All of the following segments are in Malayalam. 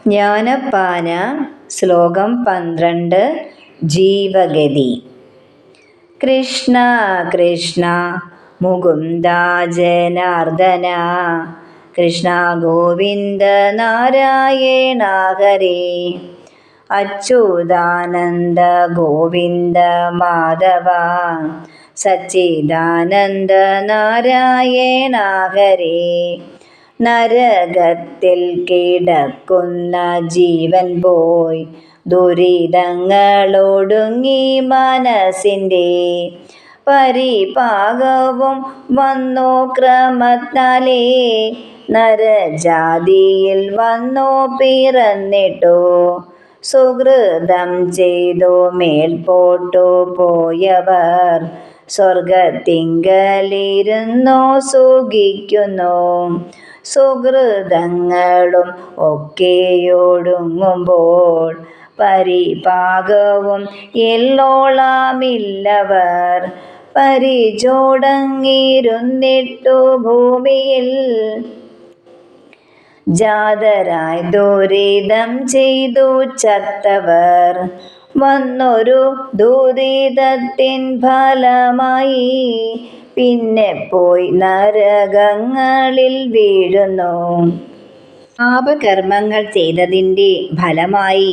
ജ്ഞാനപ്പാന ശ്ലോകം 12 ജീവഗതി. കൃഷ്ണ കൃഷ്ണ മുകുന്ദ ജനാർദ്ദന കൃഷ്ണ ഗോവിന്ദ നാരായണ ഹരേ അച്യുതാനന്ദ ഗോവിന്ദ മാധവ സച്ചിദാനന്ദ നാരായണ ഹരേ. നരകത്തിൽ കിടക്കുന്ന ജീവൻ പോയി ദുരിതങ്ങളൊടുങ്ങി മനസ്സിൻ്റെ പരിപാകവും വന്നു ക്രമത്താലേ നരജാതിയിൽ വന്നു പിറന്നിട്ടു സുഹൃതം ചെയ്തു മേൽപോട്ടു പോയവർ സ്വർഗത്തിങ്കലിരുന്നു സുഖിക്കുന്നു. സുഹൃതങ്ങളും ഒക്കെയൊടുങ്ങുമ്പോൾ പരിപാകവും എല്ലോളമില്ലവർ പരിചോടങ്ങിരുന്നിട്ടു ഭൂമിയിൽ ജാതരായി ദുരിതം ചെയ്തു ചത്തവർ വന്നൊരു ദുരിതത്തിൻ ഫലമായി പിന്നെ പോയി നരകങ്ങളിൽ വീഴുന്നു. പാപകർമ്മങ്ങൾ ചെയ്തതിൻ്റെ ഫലമായി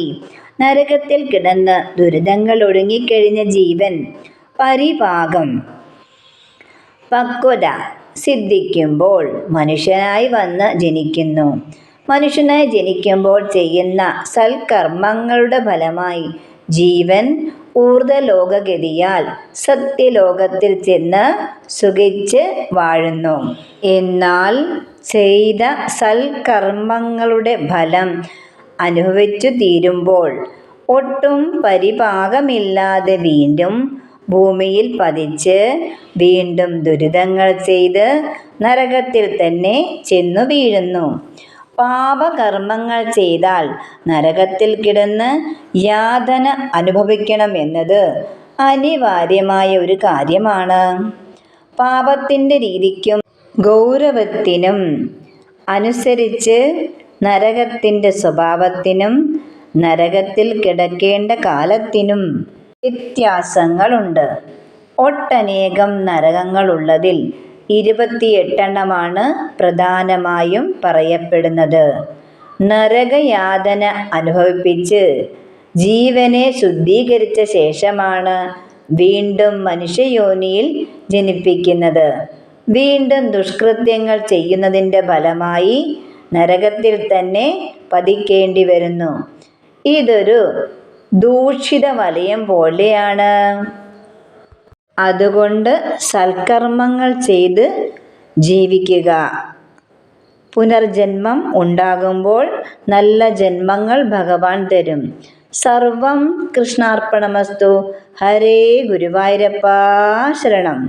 നരകത്തിൽ കിടന്ന് ദുരിതങ്ങൾ ഒടുങ്ങിക്കഴിഞ്ഞ ജീവൻ പരിപാകം പക്വത സിദ്ധിക്കുമ്പോൾ മനുഷ്യനായി വന്ന് ജനിക്കുന്നു. മനുഷ്യനായി ജനിക്കുമ്പോൾ ചെയ്യുന്ന സൽക്കർമ്മങ്ങളുടെ ഫലമായി ജീവൻ ഊർധ്വലോകഗതിയാൽ സത്യലോകത്തിൽ ചെന്ന് സുഖിച്ച് വാഴുന്നു. എന്നാൽ ചെയ്ത സൽക്കർമ്മങ്ങളുടെ ഫലം അനുഭവിച്ചു തീരുമ്പോൾ ഒട്ടും പരിപാകമില്ലാതെ വീണ്ടും ഭൂമിയിൽ പതിച്ച് വീണ്ടും ദുരിതങ്ങൾ ചെയ്ത് നരകത്തിൽ തന്നെ ചെന്നു വീഴുന്നു. പാപകർമ്മങ്ങൾ ചെയ്താൽ നരകത്തിൽ കിടന്ന് യാതന അനുഭവിക്കണമെന്നത് അനിവാര്യമായ ഒരു കാര്യമാണ്. പാപത്തിൻ്റെ രീതിക്കും ഗൗരവത്തിനും അനുസരിച്ച് നരകത്തിൻ്റെ സ്വഭാവത്തിനും നരകത്തിൽ കിടക്കേണ്ട കാലത്തിനും വ്യത്യാസങ്ങളുണ്ട്. ഒട്ടനേകം നരകങ്ങളുള്ളതിൽ 28 പ്രധാനമായും പറയപ്പെടുന്നത്. നരകയാതന അനുഭവിപ്പിച്ച് ജീവനെ ശുദ്ധീകരിച്ച ശേഷമാണ് വീണ്ടും മനുഷ്യയോനിയിൽ ജനിപ്പിക്കുന്നത്. വീണ്ടും ദുഷ്കൃത്യങ്ങൾ ചെയ്യുന്നതിൻ്റെ ഫലമായി നരകത്തിൽ തന്നെ പതിക്കേണ്ടി വരുന്നു. ഇതൊരു ദൂഷിത വലയം പോലെയാണ്. അതുകൊണ്ട് സൽക്കർമ്മങ്ങൾ ചെയ്ത് ജീവിക്കുക. പുനർജന്മം ഉണ്ടാകുമ്പോൾ നല്ല ജന്മങ്ങൾ ഭഗവാൻ തരും. സർവം കൃഷ്ണാർപ്പണമസ്തു. ഹരേ ഗുരുവായൂരപ്പ ശരണം.